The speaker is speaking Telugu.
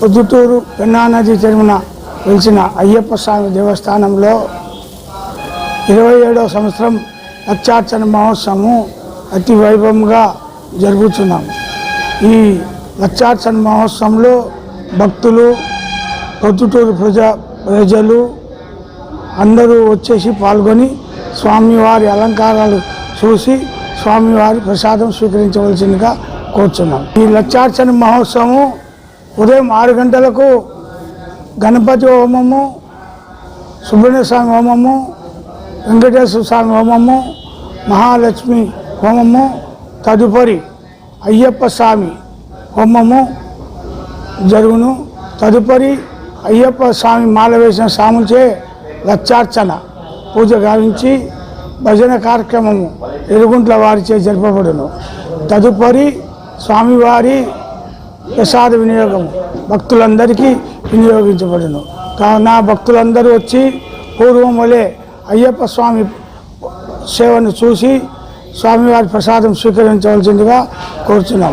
పొద్దుటూరు పెన్నా నది చెరువున వెలిసిన అయ్యప్ప స్వామి దేవస్థానంలో 27వ సంవత్సరం లక్షార్చన మహోత్సవం అతి వైభవంగా జరుగుతున్నాం. ఈ లక్షార్చన మహోత్సవంలో భక్తులు, పొద్దుటూరు ప్రజలు అందరూ వచ్చేసి పాల్గొని స్వామివారి అలంకారాలు చూసి స్వామివారి ప్రసాదం స్వీకరించవలసిందిగా కోరుచున్నాం. ఈ లక్షార్చన మహోత్సవం ఉదయం 6 గంటలకు గణపతి హోమము, సుబ్రహ్మణ్య స్వామి హోమము, వెంకటేశ్వర స్వామి హోమము, మహాలక్ష్మి హోమము, తదుపరి అయ్యప్ప స్వామి హోమము జరుగును. తదుపరి అయ్యప్ప స్వామి మాల వేసిన స్వాములచే లక్షార్చన పూజ గావించి భజన కార్యక్రమము ఎరుగుంట్ల వారిచే జరపబడును. తదుపరి స్వామివారి ప్రసాద వినియోగం భక్తులందరికీ వినియోగించబడును. కావున భక్తులందరూ వచ్చి పూర్వం వలె అయ్యప్ప స్వామి సేవను చూసి స్వామివారి ప్రసాదం స్వీకరించవలసిందిగా కోరుచున్నాం.